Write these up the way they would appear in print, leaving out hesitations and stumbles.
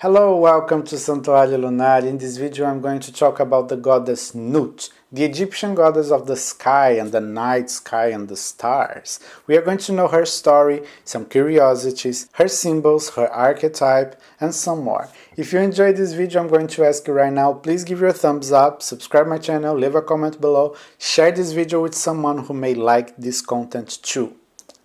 Hello, welcome to Santuário Lunar. In this video I'm going to talk about the goddess Nut, the Egyptian goddess of the sky and the night sky and the stars. We are going to know her story, some curiosities, her symbols, her archetype, and some more. If you enjoyed this video, I'm going to ask you right now, please give your thumbs up, subscribe my channel, leave a comment below, share this video with someone who may like this content too.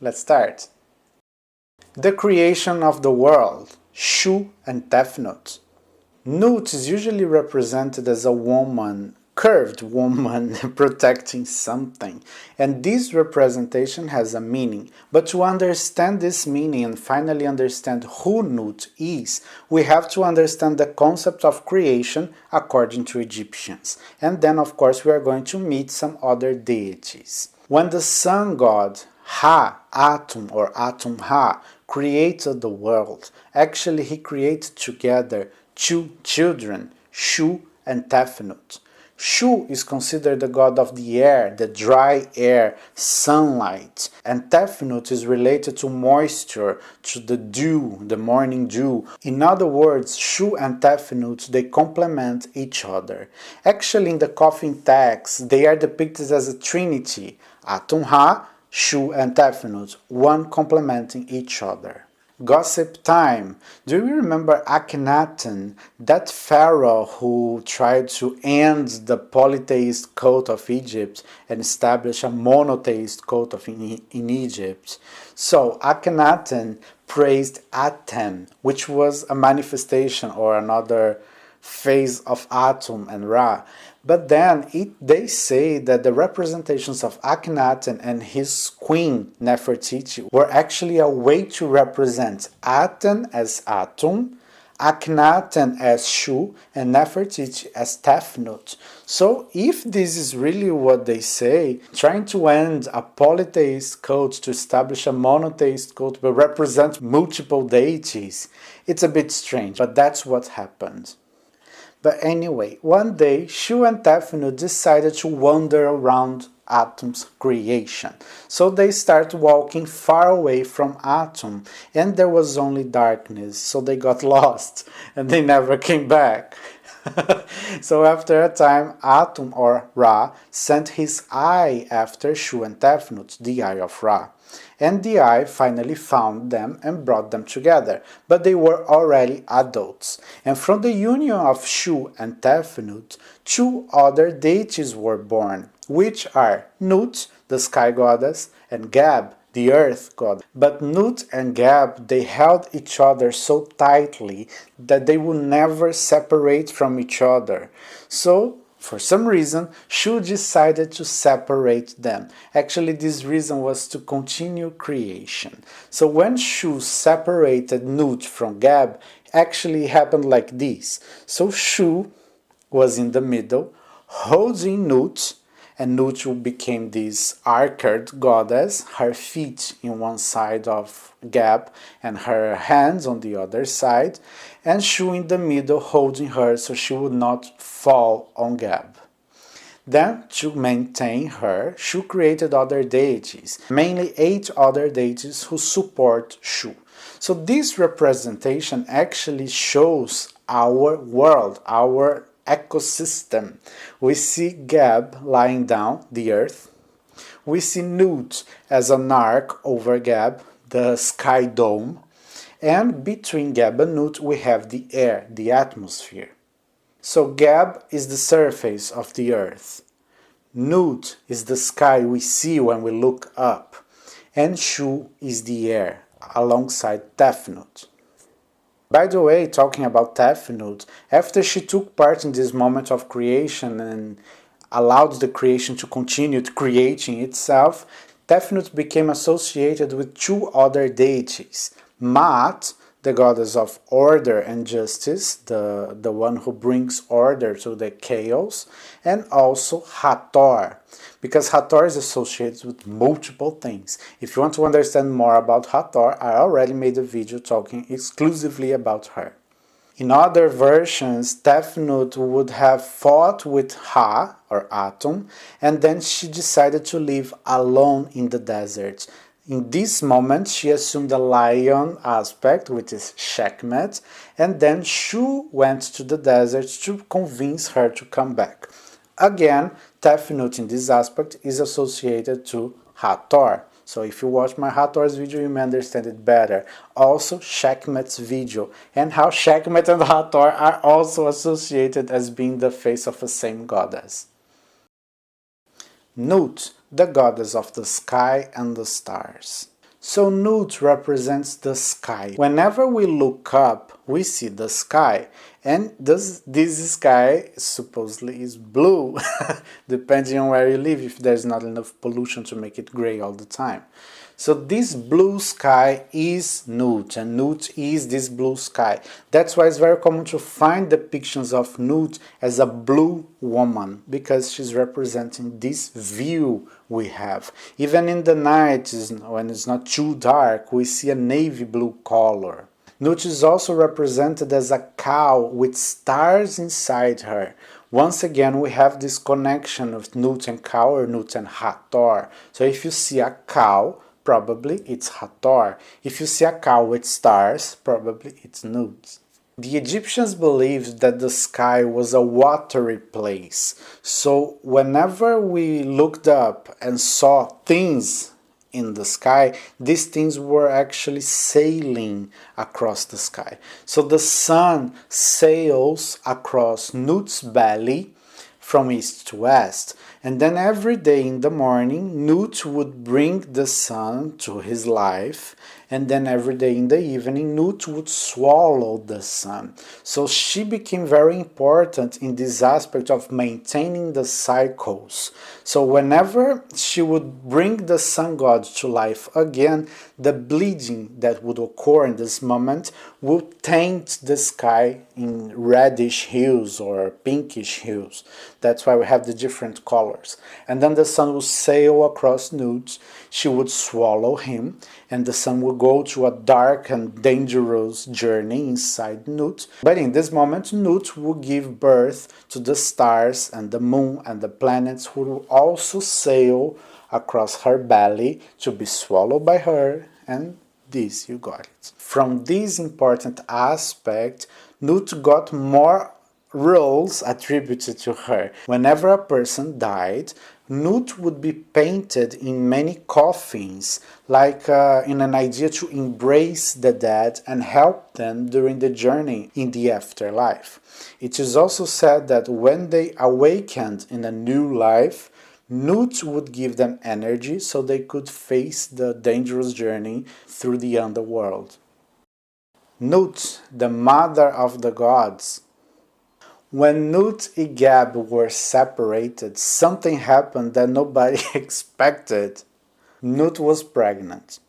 Let's start. The creation of the world. Shu and Tefnut. Nut is usually represented as a woman, curved woman, protecting something, and this representation has a meaning. But to understand this meaning and finally understand who Nut is, we have to understand the concept of creation according to Egyptians. And then, of course, we are going to meet some other deities. When the sun god Ha, Atum or Atum Ha, created the world. Actually, he created together two children, Shu and Tefnut. Shu is considered the god of the air, the dry air, sunlight, and Tefnut is related to moisture, to the dew, the morning dew. In other words, Shu and Tefnut, they complement each other. Actually, in the coffin text, they are depicted as a trinity, Atum Ha, Shu and Tefnut, one complementing each other. Gossip time. Do you remember Akhenaten, that pharaoh who tried to end the polytheist cult of Egypt and establish a monotheist cult in Egypt? So Akhenaten praised Aten, which was a manifestation or another phase of Atum and Ra. But then they say that the representations of Akhenaten and his queen Nefertiti were actually a way to represent Aten as Atum, Akhenaten as Shu, and Nefertiti as Tefnut. So if this is really what they say, trying to end a polytheist cult to establish a monotheist cult but represent multiple deities, it's a bit strange, but that's what happened. But anyway, one day Shu and Tefnut decided to wander around Atum's creation. So they start walking far away from Atum, and there was only darkness, so they got lost and they never came back. So after a time, Atum or Ra sent his eye after Shu and Tefnut, the eye of Ra. And the eye finally found them and brought them together, but they were already adults. And from the union of Shu and Tefnut, two other deities were born, which are Nut, the sky goddess, and Geb, the earth god. But Nut and Geb, they held each other so tightly that they would never separate from each other. So for some reason, Shu decided to separate them. Actually, this reason was to continue creation. So when Shu separated Nut from Geb, actually happened like this. So Shu was in the middle, holding Nut, and Nut became this archetype goddess, her feet in one side of Geb and her hands on the other side, and Shu in the middle holding her so she would not fall on Geb. Then, to maintain her, Shu created other deities, mainly 8 other deities who support Shu. So this representation actually shows our world, our ecosystem. We see Geb lying down, the earth. We see Nut as an arc over Geb, the sky dome. And between Geb and Nut we have the air, the atmosphere. So Geb is the surface of the earth. Nut is the sky we see when we look up. And Shu is the air, alongside Tefnut. By the way, talking about Tefnut, after she took part in this moment of creation and allowed the creation to continue creating itself, Tefnut became associated with 2 other deities. Maat, the goddess of order and justice, the one who brings order to the chaos, and also Hathor, because Hathor is associated with multiple things. If you want to understand more about Hathor, I already made a video talking exclusively about her. In other versions, Tefnut would have fought with Ha, or Atum, and then she decided to live alone in the desert. In this moment, she assumed a lion aspect, which is Sekhmet, and then Shu went to the desert to convince her to come back. Again, Tefnut in this aspect is associated to Hathor. So if you watch my Hathor's video, you may understand it better. Also, Sekhmet's video, and how Sekhmet and Hathor are also associated as being the face of the same goddess. Nut, the goddess of the sky and the stars. So Nut represents the sky. Whenever we look up, we see the sky. And this sky supposedly is blue, depending on where you live, if there's not enough pollution to make it gray all the time. So this blue sky is Nut, and Nut is this blue sky. That's why it's very common to find depictions of Nut as a blue woman, because she's representing this view we have. Even in the night, when it's not too dark, we see a navy blue color. Nut is also represented as a cow with stars inside her. Once again, we have this connection of Nut and cow, or Nut and Hathor. So if you see a cow, probably it's Hathor. If you see a cow with stars, probably it's Nut. The Egyptians believed that the sky was a watery place. So whenever we looked up and saw things in the sky, these things were actually sailing across the sky. So the sun sails across Nut's belly from east to west, and then every day in the morning Nut would bring the sun to his life, and then every day in the evening Nut would swallow the sun. So she became very important in this aspect of maintaining the cycles. So whenever she would bring the sun god to life again, the bleeding that would occur in this moment would taint the sky in reddish hues or pinkish hues. That's why we have the different colors. And then the sun would sail across Nut, she would swallow him, and the sun would go to a dark and dangerous journey inside Nut. But in this moment, Nut would give birth to the stars and the moon and the planets, who will also sail across her belly to be swallowed by her, and this you got it. From this important aspect, Nut got more roles attributed to her. Whenever a person died, Nut would be painted in many coffins, like in an idea to embrace the dead and help them during the journey in the afterlife. It is also said that when they awakened in a new life, Nut would give them energy so they could face the dangerous journey through the underworld. Nut, the mother of the gods. When Nut and Geb were separated, something happened that nobody expected. Nut was pregnant.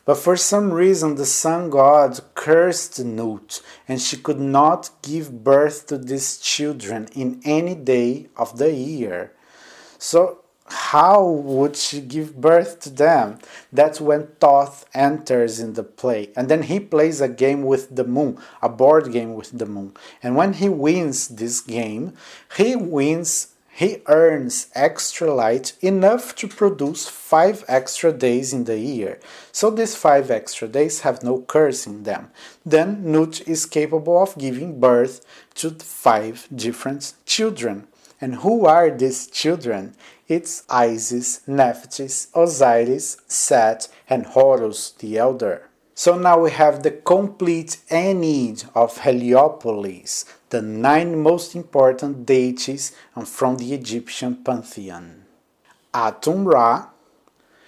But for some reason the sun god cursed Nut, and she could not give birth to these children in any day of the year. So how would she give birth to them? That's when Thoth enters in the play, and then he plays a game with the moon, a board game with the moon. And when he wins this game, he earns extra light, enough to produce 5 extra days in the year. So these 5 extra days have no curse in them. Then Nut is capable of giving birth to 5 different children. And who are these children? It's Isis, Nephthys, Osiris, Set, and Horus the Elder. So now we have the complete Ennead of Heliopolis, the 9 most important deities from the Egyptian pantheon. Atum-Ra,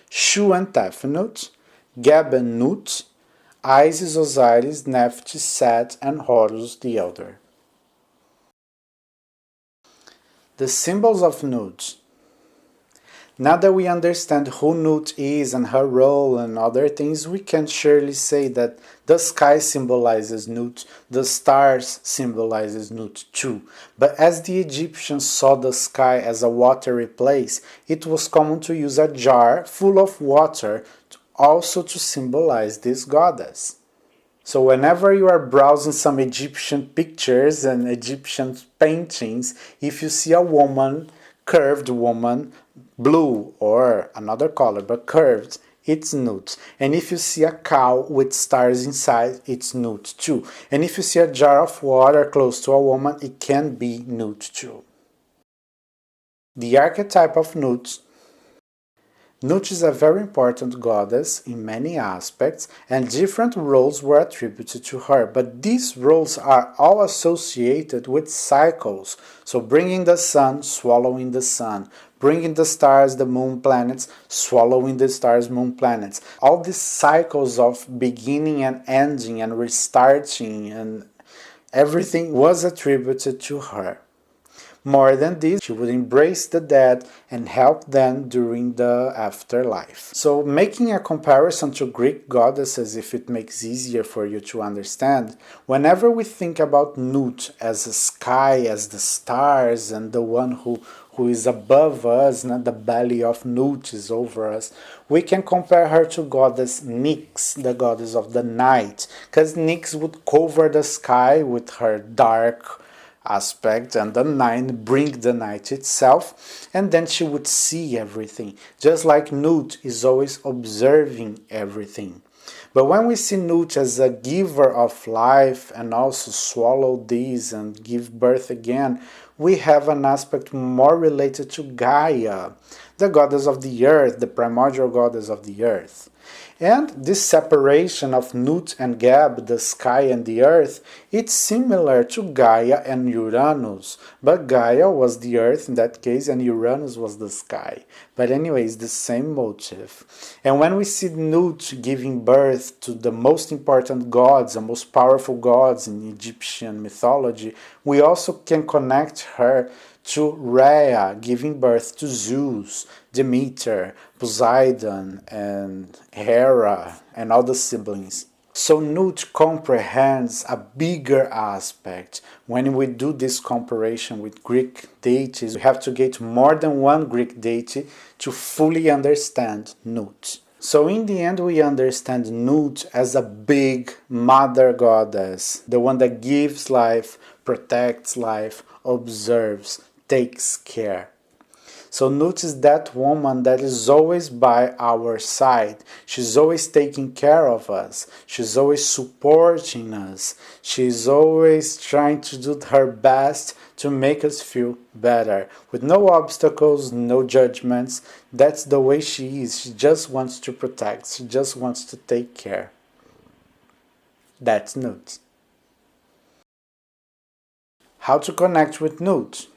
Shu and Tefnut, Geb and Nut, Isis, Osiris, Nephthys, Set, and Horus the Elder. The symbols of Nut. Now that we understand who Nut is and her role and other things, we can surely say that the sky symbolizes Nut, the stars symbolizes Nut too. But as the Egyptians saw the sky as a watery place, it was common to use a jar full of water also to symbolize this goddess. So whenever you are browsing some Egyptian pictures and Egyptian paintings, if you see a woman, curved woman, blue or another color but curved, it's Nut. And if you see a cow with stars inside, it's Nut too. And if you see a jar of water close to a woman, it can be Nut too. The archetype of Nut. Nut is a very important goddess in many aspects, and different roles were attributed to her, but these roles are all associated with cycles. So bringing the sun, swallowing the sun, bringing the stars, the moon, planets, swallowing the stars, moon, planets. All these cycles of beginning and ending and restarting and everything was attributed to her. More than this, she would embrace the dead and help them during the afterlife. So making a comparison to Greek goddesses, if it makes easier for you to understand, whenever we think about Nut as the sky, as the stars, and the one who is above us, and the belly of Nut is over us, we can compare her to goddess Nyx, the goddess of the night, because Nyx would cover the sky with her dark aspect, and the night bring the night itself, and then she would see everything, just like Nut is always observing everything. But when we see Nut as a giver of life and also swallow these and give birth again, we have an aspect more related to Gaia, the goddess of the earth, the primordial goddess of the earth. And this separation of Nut and Geb, the sky and the earth, it's similar to Gaia and Uranus. But Gaia was the earth in that case and Uranus was the sky. But anyways, the same motive. And when we see Nut giving birth to the most important gods, the most powerful gods in Egyptian mythology, we also can connect her to Rhea, giving birth to Zeus, Demeter, Poseidon, and Hera, and all the siblings. So Nut comprehends a bigger aspect. When we do this comparison with Greek deities, we have to get more than one Greek deity to fully understand Nut. So in the end, we understand Nut as a big mother goddess, the one that gives life, protects life, observes, takes care. So Nut is that woman that is always by our side. She's always taking care of us. She's always supporting us. She's always trying to do her best to make us feel better. With no obstacles, no judgments. That's the way she is. She just wants to protect. She just wants to take care. That's Nut. How to connect with Nut?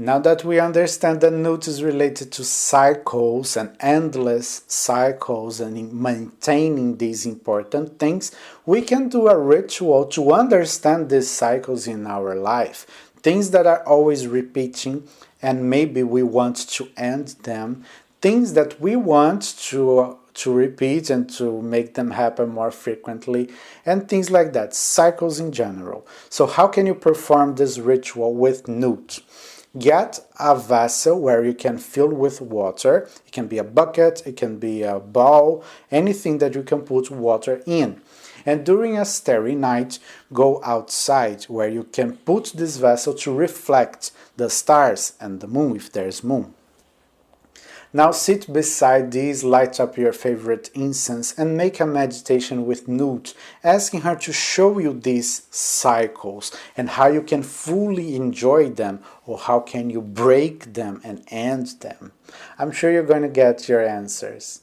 Now that we understand that Nut is related to cycles and endless cycles and in maintaining these important things, we can do a ritual to understand these cycles in our life. Things that are always repeating and maybe we want to end them. Things that we want to repeat and to make them happen more frequently, and things like that, cycles in general. So how can you perform this ritual with Nut? Get a vessel where you can fill with water. It can be a bucket, it can be a bowl, anything that you can put water in. And during a starry night, go outside where you can put this vessel to reflect the stars and the moon if there's moon. Now sit beside these, light up your favorite incense and make a meditation with Nut, asking her to show you these cycles and how you can fully enjoy them or how can you break them and end them. I'm sure you're going to get your answers.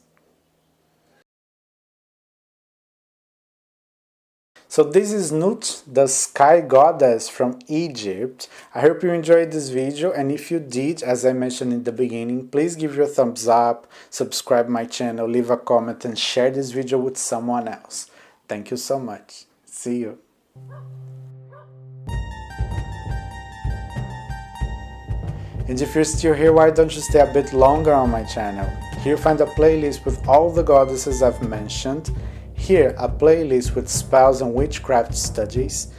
So this is Nut, the sky goddess from Egypt. I hope you enjoyed this video, and if you did, as I mentioned in the beginning, please give your thumbs up, subscribe my channel, leave a comment and share this video with someone else. Thank you so much. See you. And if you're still here, why don't you stay a bit longer on my channel? Here you find a playlist with all the goddesses I've mentioned. Here, a playlist with spells and witchcraft studies.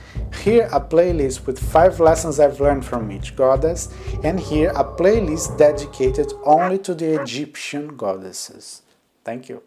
Here, a playlist with 5 lessons I've learned from each goddess. And here, a playlist dedicated only to the Egyptian goddesses. Thank you.